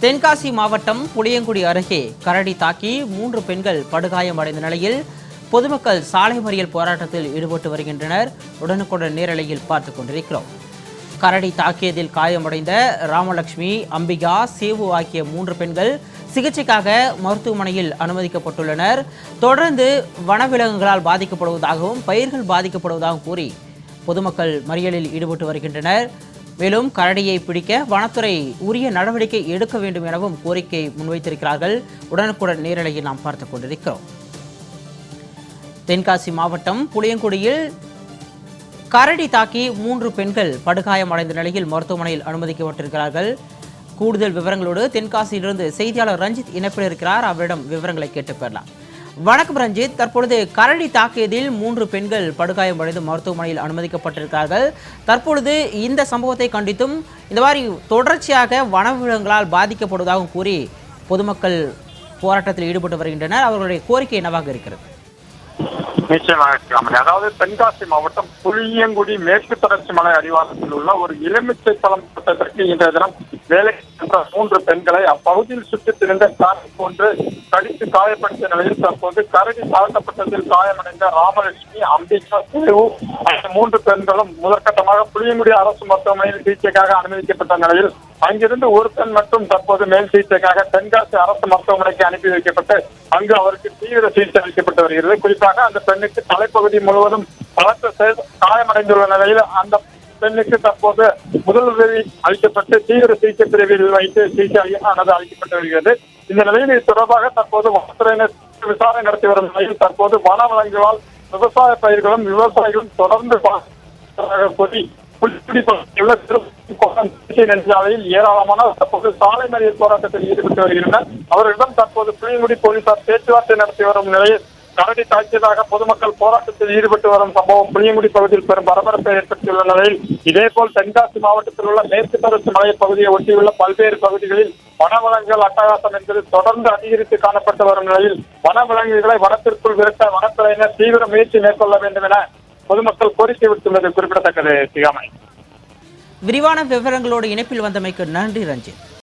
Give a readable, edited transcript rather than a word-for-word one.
தென்காசி மாவட்டம் புளியங்குடி அருகே கரடி தாக்கி 3 பெண்கள் படுகாயமடைந்த நிலையில் பொதுமக்கள் சாலை மறியல் போராட்டத்தில் ஈடுபட்டு வருகின்றனர். உடனுக்குடன் நேரலையில் பார்த்துக் கொண்டிருக்கிறோம். கரடி தாக்கியதில் காயமடைந்த ராமலட்சுமி, அம்பிகா, சேவு ஆகிய 3 பெண்கள் சிகிச்சைக்காக மருத்துவமனையில் அனுமதிக்கப்பட்டுள்ளனர். தொடர்ந்து வனவிலங்குகளால் பாதிக்கப்படுவதாகவும் பயிர்கள் பாதிக்கப்படுவதாகவும் கூறி பொதுமக்கள் மறியலில் ஈடுபட்டு வருகின்றனர். மேலும் கரடியை பிடிக்க வனத்துறை உரிய நடவடிக்கை எடுக்க வேண்டும் எனவும் கோரிக்கை முன்வைத்திருக்கிறார்கள். உடனுக்குடன் நேரலையில் நாம் பார்த்துக் கொண்டிருக்கிறோம். தென்காசி மாவட்டம் புளியங்குடியில் கரடி தாக்கி 3 பெண்கள் படுகாயமடைந்த நிலையில் மருத்துவமனையில் அனுமதிக்கப்பட்டிருக்கிறார்கள். கூடுதல் விவரங்களோடு தென்காசியிலிருந்து செய்தியாளர் ரஞ்சித் இணைப்பில் இருக்கிறார். அவரிடம் விவரங்களை கேட்டு பெறலாம். வணக்கம் ரஞ்சித். தற்பொழுது கரடி தாக்கியதில் 3 பெண்கள் படுகாயமடைந்து மருத்துவமனையில் அனுமதிக்கப்பட்டிருக்கிறார்கள். தற்பொழுது இந்த சம்பவத்தை கண்டித்தும் இந்த மாதிரி தொடர்ச்சியாக வனவிலங்குகளால் பாதிக்கப்படுவதாகவும் கூறி பொதுமக்கள் போராட்டத்தில் ஈடுபட்டு வருகின்றனர். அவர்களுடைய கோரிக்கை என்னவாக இருக்கிறது? நிச்சயமாக. அதாவது தென்காசி மாவட்டம் புளியங்குடி மேற்கு தொடர்ச்சி மலை அடிவாரத்தில் உள்ள ஒரு எலுமிச்சை பழம் தோட்டத்திற்கு இன்றைய தினம் வேலைக்கு சென்ற 3 பெண்களை அப்பகுதியில் சுற்றித் திரிந்த காரை போன்று கடித்து காயப்படுத்திய நிலையில் தற்போது கரடி தாழ்த்தப்பட்டதில் காயமடைந்த ராமலட்சுமி, அம்பிகா, சேவு ஆகிய 3 பெண்களும் முதற்கட்டமாக புளியங்குடி அரசு மருத்துவமனையில் சிகிச்சைக்காக அனுமதிக்கப்பட்ட நிலையில் அங்கிருந்து ஒரு பெண் மட்டும் தற்போது மேல் சிகிச்சைக்காக தென்காசி அரசு மருத்துவமனைக்கு அனுப்பி வைக்கப்பட்டு அங்கு அவருக்கு தீவிர சிகிச்சை அளிக்கப்பட்டு வருகிறது. குறிப்பாக அந்த பெண்ணுக்கு தலைப்பகுதி முழுவதும் பலத்த காயமடைந்துள்ள நிலையில் அந்த பெண்ணுக்கு தற்போது முதல் உதவி அளிக்கப்பட்டு தீவிர சிகிச்சை பிரிவில் வைத்து சிகிச்சை அளிக்கப்பட்டு வருகிறது. இந்த நிலையில் இது தொடர்பாக தற்போது வனத்துறையினர் விசாரணை நடத்தி வரும் நிலையில் தற்போது வனவிலங்குகளால் விவசாய பயிர்களும் விவசாயிகளும் தொடர்ந்து கூறி நெடுஞ்சாலையில் ஏராளமான தற்போது சாலை மறியல் போராட்டத்தில் ஈடுபட்டு வருகின்றனர். அவர்களிடம் தற்போது புளியங்குடி போலீசார் பேச்சுவார்த்தை நடத்தி வரும் நிலையில் கரடி தாக்கியதாக பொதுமக்கள் போராட்டத்தில் ஈடுபட்டு வரும் சம்பவம் புளியங்குடி பகுதியில் பெரும் பரபரப்பை ஏற்படுத்தியுள்ள நிலையில் இதேபோல் தென்காசி மாவட்டத்தில் உள்ள மேற்கு தொடர்ச்சி மலை பகுதியை ஒட்டியுள்ள பல்வேறு பகுதிகளில் வனவிலங்குகள் அட்டகாசம் என்பது தொடர்ந்து அதிகரித்து காணப்பட்டு வரும் நிலையில் வனவிலங்குகளை வனத்திற்குள் விரட்ட வனத்துறையினர் தீவிர முயற்சி மேற்கொள்ள வேண்டும் என பொதுமக்கள் கோரிக்கை விடுத்துள்ளது குறிப்பிடத்தக்கது. சிகாமை. விரிவான விவரங்களோடு இணைப்பில் வந்தமைக்கு நன்றி ரஞ்சித்.